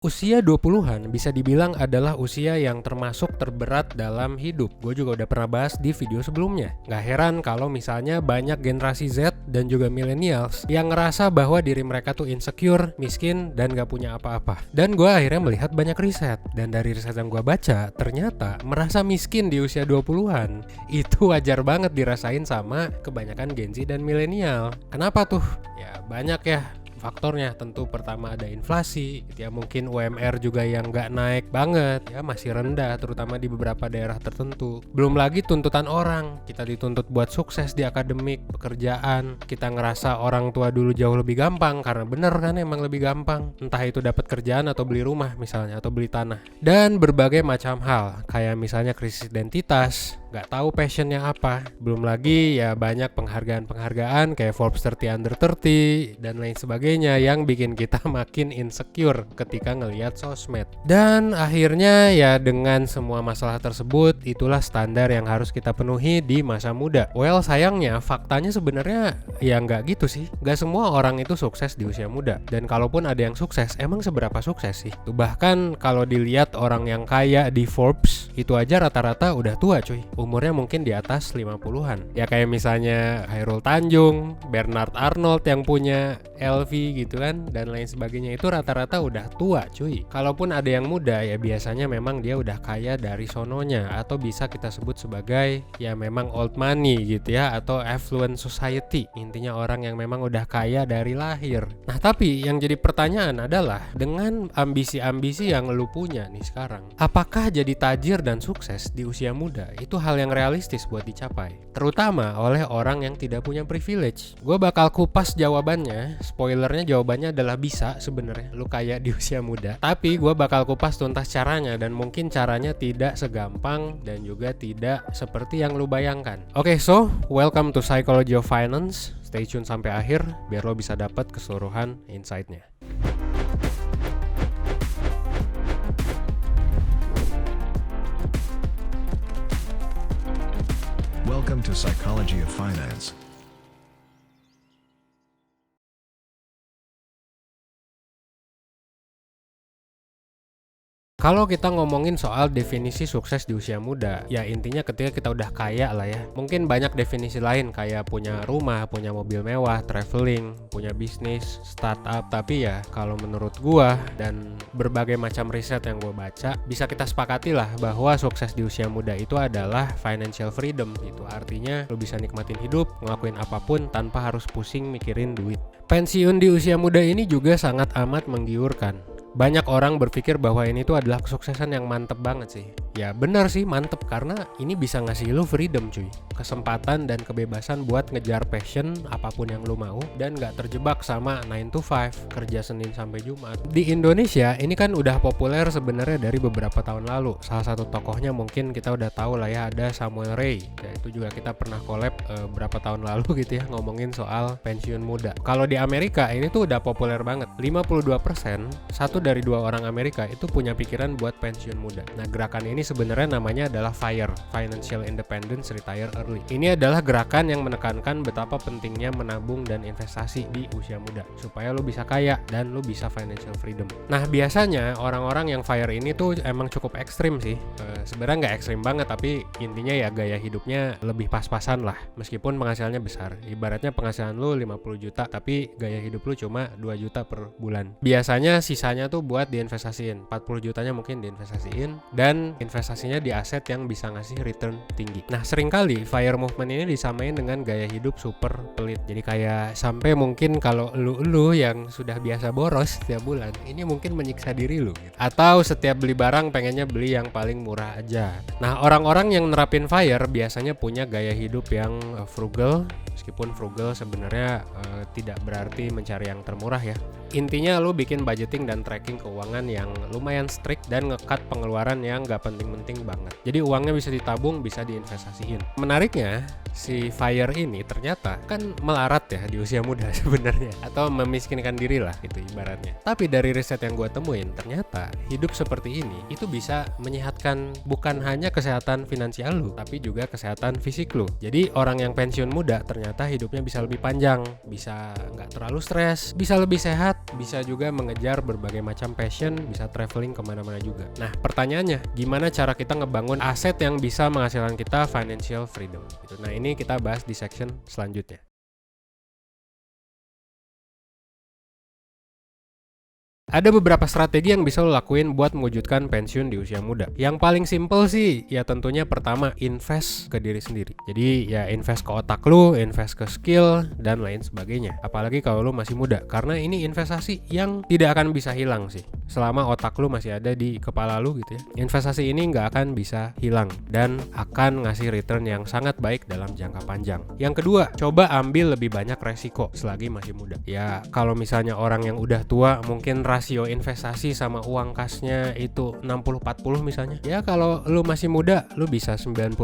Usia 20-an bisa dibilang adalah usia yang termasuk terberat dalam hidup. Gue juga udah pernah bahas di video sebelumnya. Gak heran kalau misalnya banyak generasi Z dan juga millennials yang ngerasa bahwa diri mereka tuh insecure, miskin, dan gak punya apa-apa. Dan gue akhirnya melihat banyak riset. Dan dari riset yang gue baca, ternyata merasa miskin di usia 20-an itu wajar banget dirasain sama kebanyakan Gen Z dan milenial. Kenapa tuh? Ya banyak ya faktornya. Tentu pertama ada inflasi gitu ya, mungkin UMR juga yang nggak naik banget ya, masih rendah terutama di beberapa daerah tertentu. Belum lagi tuntutan orang, kita dituntut buat sukses di akademik, pekerjaan. Kita ngerasa orang tua dulu jauh lebih gampang, karena bener kan emang lebih gampang, entah itu dapat kerjaan atau beli rumah misalnya, atau beli tanah. Dan berbagai macam hal, kayak misalnya krisis identitas, nggak tahu passionnya apa. Belum lagi ya banyak penghargaan-penghargaan kayak Forbes 30 Under 30 dan lain sebagainya yang bikin kita makin insecure ketika ngelihat sosmed. Dan akhirnya ya dengan semua masalah tersebut, itulah standar yang harus kita penuhi di masa muda. Well, sayangnya faktanya sebenarnya ya nggak gitu sih. Nggak semua orang itu sukses di usia muda. Dan kalaupun ada yang sukses, emang seberapa sukses sih? Tuh, bahkan kalau dilihat orang yang kaya di Forbes, itu aja rata-rata udah tua cuy. Umurnya mungkin di atas 50-an. Ya kayak misalnya Khairul Tanjung, Bernard Arnold yang punya LV gitu kan, dan lain sebagainya, itu rata-rata udah tua cuy. Kalaupun ada yang muda ya biasanya memang dia udah kaya dari sononya, atau bisa kita sebut sebagai ya memang old money gitu ya, atau affluent society. Intinya orang yang memang udah kaya dari lahir. Nah tapi yang jadi pertanyaan adalah, dengan ambisi-ambisi yang lu punya nih sekarang, apakah jadi tajir dan sukses di usia muda itu hal yang realistis buat dicapai, terutama oleh orang yang tidak punya privilege? Gue bakal kupas jawabannya. Spoilernya, jawabannya adalah bisa sebenarnya lu kaya di usia muda. Tapi gue bakal kupas tuntas caranya, dan mungkin caranya tidak segampang dan juga tidak seperti yang lu bayangkan. Oke, so welcome to Psychology of Finance. Stay tune sampai akhir biar lo bisa dapat keseluruhan insight-nya. Welcome to Psychology of Finance. Kalau kita ngomongin soal definisi sukses di usia muda, ya intinya ketika kita udah kaya lah ya. Mungkin banyak definisi lain kayak punya rumah, punya mobil mewah, traveling, punya bisnis, startup. Tapi ya kalau menurut gua dan berbagai macam riset yang gua baca, bisa kita sepakati lah bahwa sukses di usia muda itu adalah financial freedom. Itu artinya lo bisa nikmatin hidup, ngelakuin apapun tanpa harus pusing mikirin duit. Pensiun di usia muda ini juga sangat amat menggiurkan. Banyak orang berpikir bahwa ini tuh adalah kesuksesan yang mantep banget sih. Ya benar sih, mantep, karena ini bisa ngasih lo freedom cuy, kesempatan dan kebebasan buat ngejar passion apapun yang lo mau, dan gak terjebak sama 9 to 5, kerja Senin sampai Jumat. Di Indonesia ini kan udah populer sebenarnya dari beberapa tahun lalu. Salah satu tokohnya mungkin kita udah tahu lah ya, ada Samuel Ray. Dan itu juga kita pernah collab berapa tahun lalu gitu ya, ngomongin soal pensiun muda. Kalau di Amerika ini tuh udah populer banget. 52%, satu dari 2 orang Amerika itu punya pikiran buat pensiun muda. Nah, gerakan ini sebenarnya namanya adalah FIRE, Financial Independence Retire Early. Ini adalah gerakan yang menekankan betapa pentingnya menabung dan investasi di usia muda supaya lo bisa kaya dan lo bisa financial freedom. Nah, biasanya orang-orang yang FIRE ini tuh emang cukup ekstrim sih. Sebenarnya nggak ekstrim banget, tapi intinya ya gaya hidupnya lebih pas-pasan lah, meskipun penghasilannya besar. Ibaratnya penghasilan lo 50 juta tapi gaya hidup lo cuma 2 juta per bulan. Biasanya sisanya tuh buat diinvestasiin, 40 jutanya mungkin diinvestasiin, dan investasinya di aset yang bisa ngasih return tinggi. Nah, seringkali FIRE movement ini disamain dengan gaya hidup super pelit. Jadi kayak sampai mungkin kalau lu yang sudah biasa boros setiap bulan, ini mungkin menyiksa diri lu gitu. Atau setiap beli barang pengennya beli yang paling murah aja. Nah, orang-orang yang nerapin FIRE biasanya punya gaya hidup yang frugal. Meskipun frugal sebenarnya tidak berarti mencari yang termurah ya. Intinya lu bikin budgeting dan tracking keuangan yang lumayan strict, dan nge-cut pengeluaran yang gak penting-penting banget. Jadi uangnya bisa ditabung, bisa diinvestasiin. Menariknya, si FIRE ini ternyata kan melarat ya di usia muda sebenarnya, atau memiskinkan diri lah gitu ibaratnya. Tapi dari riset yang gue temuin, ternyata hidup seperti ini itu bisa menyehatkan bukan hanya kesehatan finansial lu, tapi juga kesehatan fisik lu. Jadi orang yang pensiun muda ternyata ternyata hidupnya bisa lebih panjang, bisa nggak terlalu stres, bisa lebih sehat, bisa juga mengejar berbagai macam passion, bisa traveling kemana-mana juga. Nah pertanyaannya, gimana cara kita ngebangun aset yang bisa menghasilkan kita financial freedom gitu. Nah ini kita bahas di section selanjutnya. Ada beberapa strategi yang bisa lo lakuin buat mewujudkan pensiun di usia muda. Yang paling simple sih, ya tentunya pertama invest ke diri sendiri. Jadi ya invest ke otak lo, invest ke skill, dan lain sebagainya. Apalagi kalau lo masih muda, karena ini investasi yang tidak akan bisa hilang sih. Selama otak lo masih ada di kepala lo gitu ya. Investasi ini nggak akan bisa hilang, dan akan ngasih return yang sangat baik dalam jangka panjang. Yang kedua, coba ambil lebih banyak resiko selagi masih muda. Ya kalau misalnya orang yang udah tua mungkin rasio investasi sama uang kasnya itu 60-40 misalnya. Ya kalau lu masih muda, lu bisa 90%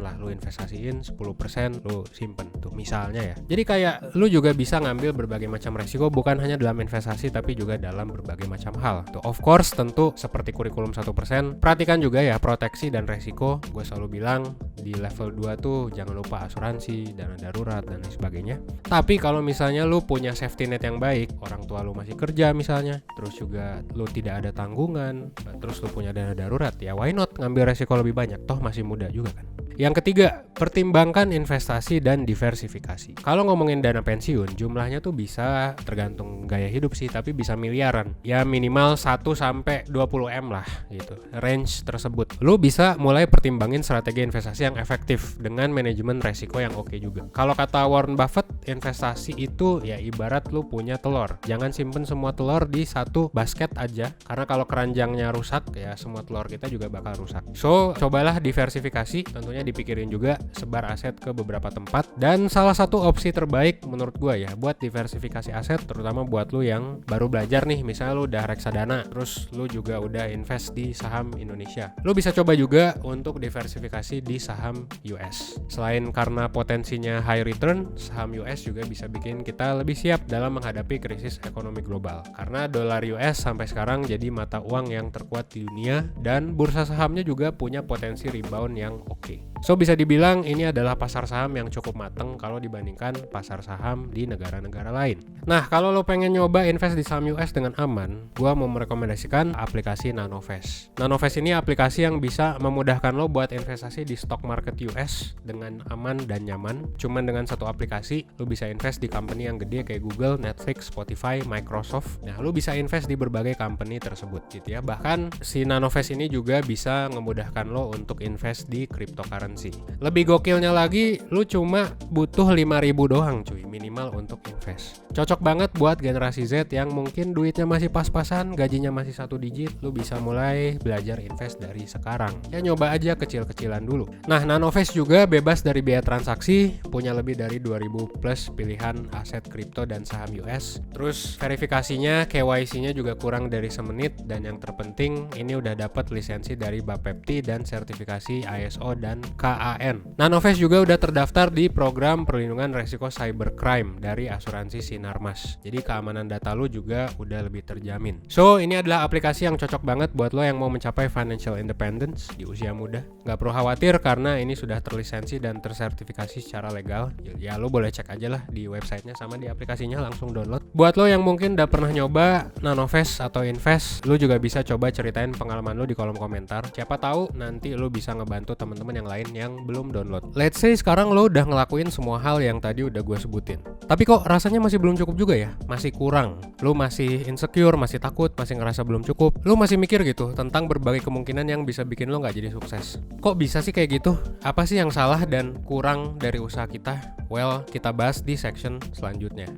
lah lu investasiin, 10% lu simpen tuh misalnya ya. Jadi kayak lu juga bisa ngambil berbagai macam resiko, bukan hanya dalam investasi tapi juga dalam berbagai macam hal. Tuh of course tentu seperti kurikulum 1%, perhatikan juga ya proteksi dan resiko. Gue selalu bilang di level 2 tuh jangan lupa asuransi, dana darurat dan lain sebagainya. Tapi kalau misalnya lu punya safety net yang baik, orang tua lu masih kerja misalnya, terus juga lu tidak ada tanggungan, terus lu punya dana darurat, ya why not ngambil resiko lebih banyak, toh masih muda juga kan. Yang ketiga, pertimbangkan investasi dan diversifikasi. Kalau ngomongin dana pensiun, jumlahnya tuh bisa tergantung gaya hidup sih, tapi bisa miliaran. Ya minimal 1-20 M lah gitu, range tersebut. Lu bisa mulai pertimbangin strategi investasi yang efektif dengan manajemen resiko yang oke juga. Kalau kata Warren Buffett, investasi itu ya ibarat lu punya telur. Jangan simpen semua telur di satu basket aja, karena kalau keranjangnya rusak ya semua telur kita juga bakal rusak. So, cobalah diversifikasi, tentunya dipikirin juga sebar aset ke beberapa tempat. Dan salah satu opsi terbaik menurut gua ya buat diversifikasi aset, terutama buat lu yang baru belajar nih, misalnya lu udah reksadana, terus lu juga udah invest di saham Indonesia, lu bisa coba juga untuk diversifikasi di saham US. Selain karena potensinya high return, saham US juga bisa bikin kita lebih siap dalam menghadapi krisis ekonomi global, karena dolar US sampai sekarang jadi mata uang yang terkuat di dunia, dan bursa sahamnya juga punya potensi rebound yang oke. So bisa dibilang ini adalah pasar saham yang cukup mateng kalau dibandingkan pasar saham di negara-negara lain. Nah kalau lo pengen nyoba invest di saham US dengan aman, gua mau merekomendasikan aplikasi Nanovest. Nanovest ini aplikasi yang bisa memudahkan lo buat investasi di stock market US dengan aman dan nyaman. Cuman dengan satu aplikasi, lo bisa invest di company yang gede kayak Google, Netflix, Spotify, Microsoft. Nah lo bisa invest di berbagai company tersebut gitu ya. Bahkan si Nanovest ini juga bisa memudahkan lo untuk invest di cryptocurrency. Lebih gokilnya lagi, lu cuma butuh 5.000 doang cuy minimal untuk invest. Cocok banget buat generasi Z yang mungkin duitnya masih pas-pasan, gajinya masih 1 digit. Lu bisa mulai belajar invest dari sekarang. Ya nyoba aja kecil-kecilan dulu. Nah Nanovest juga bebas dari biaya transaksi, punya lebih dari 2000 plus pilihan aset kripto dan saham US. Terus verifikasinya, KYC-nya juga kurang dari semenit, dan yang terpenting ini udah dapat lisensi dari Bapepti dan sertifikasi ISO dan KAN. Nanovest juga udah terdaftar di program perlindungan resiko cybercrime dari asuransi Sinarmas. Jadi keamanan data lu juga udah lebih terjamin. So, ini adalah aplikasi yang cocok banget buat lo yang mau mencapai financial independence di usia muda. Gak perlu khawatir karena ini sudah terlisensi dan tersertifikasi secara legal. Ya lo boleh cek aja lah di websitenya sama di aplikasinya, langsung download. Buat lo yang mungkin udah pernah nyoba Nanovest atau invest, lo juga bisa coba ceritain pengalaman lo di kolom komentar. Siapa tahu nanti lo bisa ngebantu teman-teman yang lain yang belum download. Let's say sekarang lo udah ngelakuin semua hal yang tadi udah gue sebutin, tapi kok rasanya masih belum cukup juga ya, masih kurang. Lo masih insecure, masih takut, masih ngerasa belum cukup. Lo masih mikir gitu tentang berbagai kemungkinan yang bisa bikin lo gak jadi sukses. Kok bisa sih kayak gitu? Apa sih yang salah dan kurang dari usaha kita? Well, kita bahas di section selanjutnya.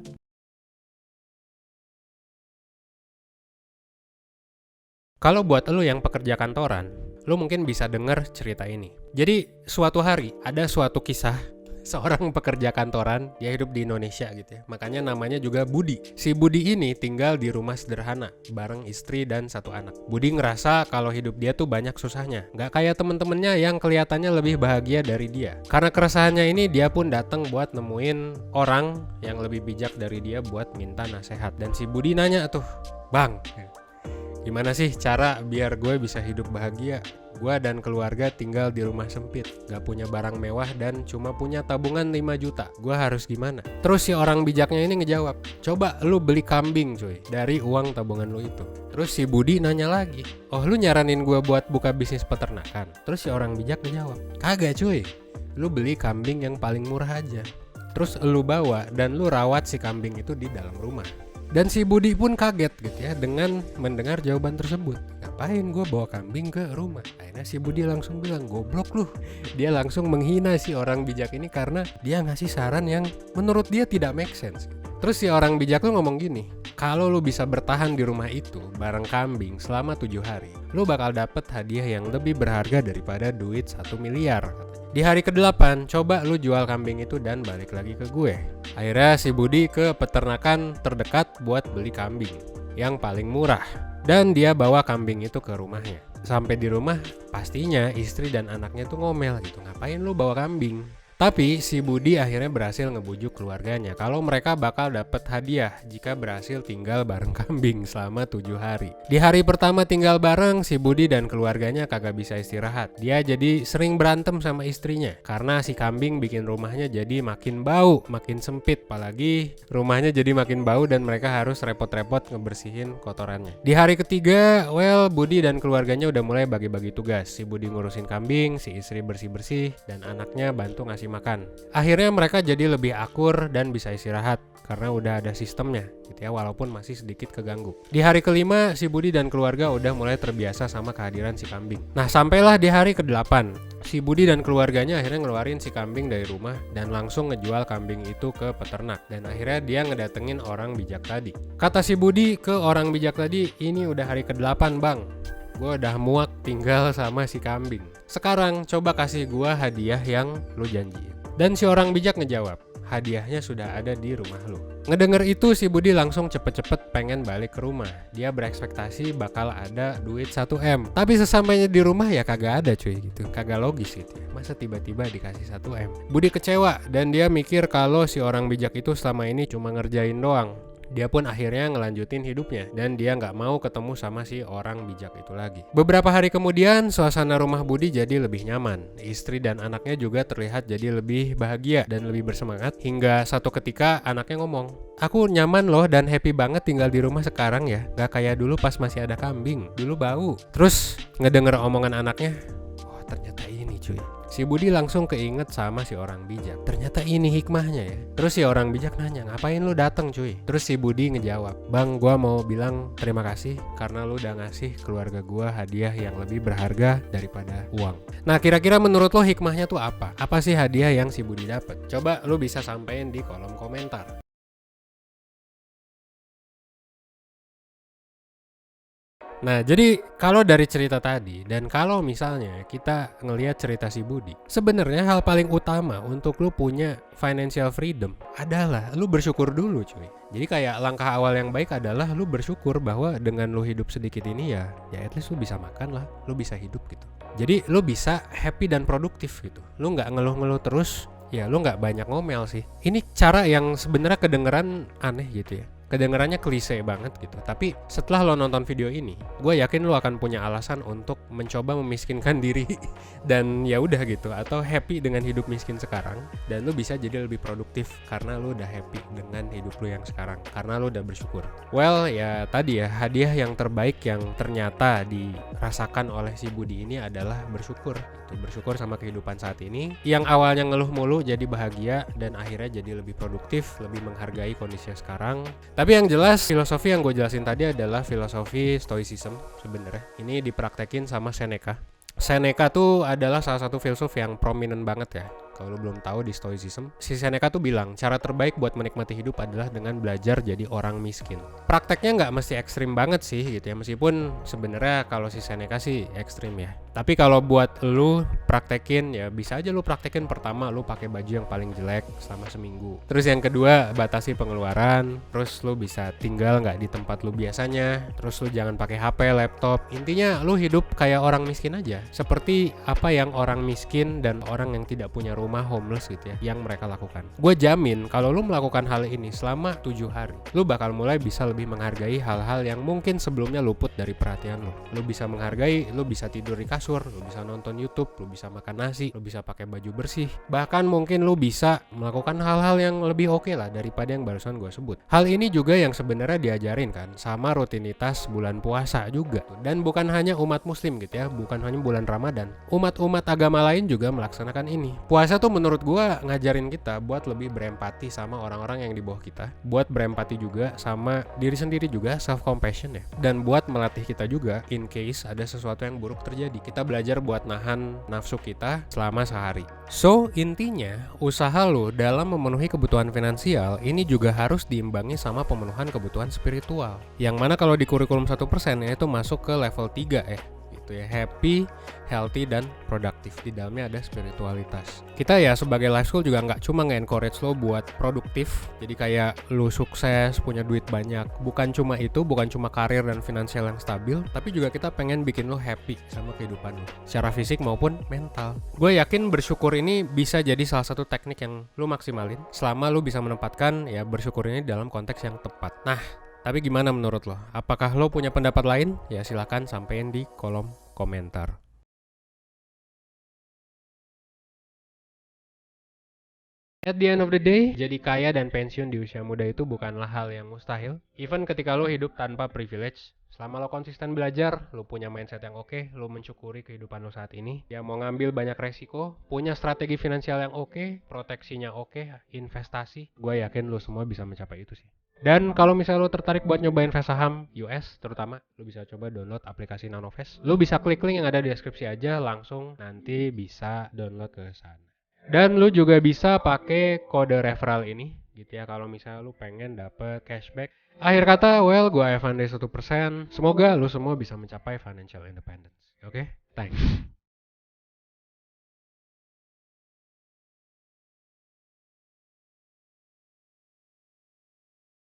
Kalau buat lo yang pekerja kantoran, lo mungkin bisa denger cerita ini. Jadi suatu hari ada suatu kisah seorang pekerja kantoran, dia hidup di Indonesia gitu ya. Makanya namanya juga Budi. Si Budi ini tinggal di rumah sederhana bareng istri dan 1 anak. Budi ngerasa kalau hidup dia tuh banyak susahnya, nggak kayak temen-temennya yang kelihatannya lebih bahagia dari dia. Karena keresahannya ini, dia pun datang buat nemuin orang yang lebih bijak dari dia buat minta nasihat. Dan si Budi nanya tuh, "Bang, gimana sih cara biar gue bisa hidup bahagia Gua dan keluarga tinggal di rumah sempit, gak punya barang mewah dan cuma punya tabungan 5 juta. Gua harus gimana? Terus si orang bijaknya ini ngejawab, coba lu beli kambing cuy dari uang tabungan lu itu. Terus si Budi nanya lagi, oh lu nyaranin gua buat buka bisnis peternakan? Terus si orang bijak ngejawab, kagak cuy, lu beli kambing yang paling murah aja. Terus lu bawa dan lu rawat si kambing itu di dalam rumah. Dan si Budi pun kaget gitu ya dengan mendengar jawaban tersebut. Ngapain gue bawa kambing ke rumah? Akhirnya si Budi langsung bilang, goblok lu. Dia langsung menghina si orang bijak ini karena dia ngasih saran yang menurut dia tidak make sense. Terus si orang bijak lu ngomong gini, kalau lu bisa bertahan di rumah itu bareng kambing selama 7 hari, lu bakal dapet hadiah yang lebih berharga daripada duit 1 miliar. Di hari ke-8, coba lu jual kambing itu dan balik lagi ke gue. Akhirnya si Budi ke peternakan terdekat buat beli kambing yang paling murah. Dan dia bawa kambing itu ke rumahnya. Sampai di rumah, pastinya istri dan anaknya tuh ngomel gitu. Ngapain lu bawa kambing? Tapi si Budi akhirnya berhasil ngebujuk keluarganya kalau mereka bakal dapat hadiah jika berhasil tinggal bareng kambing selama 7 hari. Di hari pertama tinggal bareng, si Budi dan keluarganya kagak bisa istirahat. Dia jadi sering berantem sama istrinya karena si kambing bikin rumahnya jadi makin bau, makin sempit. Apalagi rumahnya jadi makin bau dan mereka harus repot-repot ngebersihin kotorannya. Di hari ketiga, Budi dan keluarganya udah mulai bagi-bagi tugas. Si Budi ngurusin kambing, si istri bersih-bersih, dan anaknya bantu ngasih makan. Akhirnya mereka jadi lebih akur dan bisa istirahat karena udah ada sistemnya gitu ya, walaupun masih sedikit keganggu. Di hari kelima, si Budi dan keluarga udah mulai terbiasa sama kehadiran si kambing. Nah, sampailah di hari ke-8, si Budi dan keluarganya akhirnya ngeluarin si kambing dari rumah dan langsung ngejual kambing itu ke peternak. Dan akhirnya dia ngedatengin orang bijak tadi. Kata si Budi ke orang bijak tadi, ini udah hari ke-8 bang, gue udah muak tinggal sama si kambing. Sekarang coba kasih gue hadiah yang lu janjiin. Dan si orang bijak ngejawab, hadiahnya sudah ada di rumah lu. Ngedenger itu si Budi langsung cepet-cepet pengen balik ke rumah. Dia berekspektasi bakal ada duit 1M. Tapi sesampainya di rumah ya kagak ada cuy gitu. Kagak logis gitu ya. Masa tiba-tiba dikasih 1M? Budi kecewa dan dia mikir kalau si orang bijak itu selama ini cuma ngerjain doang. Dia pun akhirnya ngelanjutin hidupnya dan dia nggak mau ketemu sama si orang bijak itu lagi. Beberapa hari kemudian suasana rumah Budi jadi lebih nyaman. Istri dan anaknya juga terlihat jadi lebih bahagia dan lebih bersemangat. Hingga satu ketika anaknya ngomong, aku nyaman loh dan happy banget tinggal di rumah sekarang ya. Gak kayak dulu pas masih ada kambing, dulu bau. Terus ngedenger omongan anaknya, oh ternyata ini cuy. Si Budi langsung keinget sama si orang bijak. Ternyata ini hikmahnya ya. Terus si orang bijak nanya, ngapain lu dateng cuy? Terus si Budi ngejawab, bang gua mau bilang terima kasih karena lu udah ngasih keluarga gua hadiah yang lebih berharga daripada uang. Nah kira-kira menurut lo hikmahnya tuh apa? Apa sih hadiah yang si Budi dapet? Coba lu bisa sampein di kolom komentar. Nah, jadi kalau dari cerita tadi dan kalau misalnya kita ngelihat cerita si Budi, sebenarnya hal paling utama untuk lu punya financial freedom adalah lu bersyukur dulu cuy. Jadi kayak langkah awal yang baik adalah lu bersyukur bahwa dengan lu hidup sedikit ini ya at least lu bisa makan lah, lu bisa hidup gitu. Jadi lu bisa happy dan produktif gitu. Lu nggak ngeluh-ngeluh terus, ya lu nggak banyak ngomel sih. Ini cara yang sebenarnya kedengeran aneh gitu ya. Kedengarannya klise banget gitu. Tapi setelah lo nonton video ini, gue yakin lo akan punya alasan untuk mencoba memiskinkan diri dan ya udah gitu, atau happy dengan hidup miskin sekarang, dan lo bisa jadi lebih produktif karena lo udah happy dengan hidup lo yang sekarang, karena lo udah bersyukur. Well ya tadi ya, hadiah yang terbaik yang ternyata dirasakan oleh si Budi ini adalah bersyukur gitu. Bersyukur sama kehidupan saat ini yang awalnya ngeluh mulu jadi bahagia dan akhirnya jadi lebih produktif, lebih menghargai kondisinya sekarang. Tapi yang jelas filosofi yang gue jelasin tadi adalah filosofi stoicism sebenarnya. Ini dipraktekin sama Seneca. Seneca tuh adalah salah satu filsuf yang prominent banget ya. Kalau lo belum tahu di stoicism, si Seneca tuh bilang cara terbaik buat menikmati hidup adalah dengan belajar jadi orang miskin. Prakteknya nggak mesti ekstrim banget sih gitu ya, meskipun sebenarnya kalau si Seneca sih ekstrim ya. Tapi kalau buat lu praktekin ya bisa aja lu praktekin. Pertama lu pakai baju yang paling jelek selama seminggu. Terus yang kedua batasi pengeluaran. Terus lu bisa tinggal nggak di tempat lu biasanya. Terus lu jangan pakai HP, laptop. Intinya lu hidup kayak orang miskin aja. Seperti apa yang orang miskin dan orang yang tidak punya rumah rumah homeless gitu ya yang mereka lakukan. Gue jamin kalau lu melakukan hal ini selama 7 hari, lu bakal mulai bisa lebih menghargai hal-hal yang mungkin sebelumnya luput dari perhatian lu. Lu bisa menghargai, lu bisa tidur di kasur, lu bisa nonton YouTube, lu bisa makan nasi, lu bisa pakai baju bersih. Bahkan mungkin lu bisa melakukan hal-hal yang lebih oke lah daripada yang barusan gue sebut. Hal ini juga yang sebenarnya diajarin kan sama rutinitas bulan puasa juga. Dan bukan hanya umat muslim gitu ya, bukan hanya bulan Ramadan. Umat-umat agama lain juga melaksanakan ini. Puasa tuh menurut gua ngajarin kita buat lebih berempati sama orang-orang yang di bawah kita, buat berempati juga sama diri sendiri juga, self compassion ya, dan buat melatih kita juga in case ada sesuatu yang buruk terjadi, kita belajar buat nahan nafsu kita selama sehari. So intinya usaha lo dalam memenuhi kebutuhan finansial ini juga harus diimbangi sama pemenuhan kebutuhan spiritual, yang mana kalau di kurikulum 1% ya itu masuk ke level 3 ya, gitu ya, happy, healthy, dan produktif. Di dalamnya ada spiritualitas. Kita ya sebagai life school juga nggak cuma nge-encourage lo buat produktif, jadi kayak lo sukses, punya duit banyak. Bukan cuma itu, bukan cuma karir dan finansial yang stabil, tapi juga kita pengen bikin lo happy sama kehidupan lo, secara fisik maupun mental. Gue yakin bersyukur ini bisa jadi salah satu teknik yang lo maksimalin selama lo bisa menempatkan ya bersyukur ini dalam konteks yang tepat. Nah, tapi gimana menurut lo? Apakah lo punya pendapat lain? Ya silakan sampein di kolom komentar. At the end of the day, jadi kaya dan pensiun di usia muda itu bukanlah hal yang mustahil. Even ketika lo hidup tanpa privilege, selama lo konsisten belajar, lo punya mindset yang oke, lo mensyukuri kehidupan lo saat ini, ya mau ngambil banyak resiko, punya strategi finansial yang oke, proteksinya oke, investasi, gue yakin lo semua bisa mencapai itu sih. Dan kalau misalnya lo tertarik buat nyoba invest saham US terutama, lo bisa coba download aplikasi Nanovest. Lo bisa klik link yang ada di deskripsi aja, langsung nanti bisa download ke sana. Dan lu juga bisa pakai kode referral ini gitu ya kalau misalnya lu pengen dapet cashback. Akhir kata, well, gua Evan dari 1%. Semoga lu semua bisa mencapai financial independence. Oke? Thanks.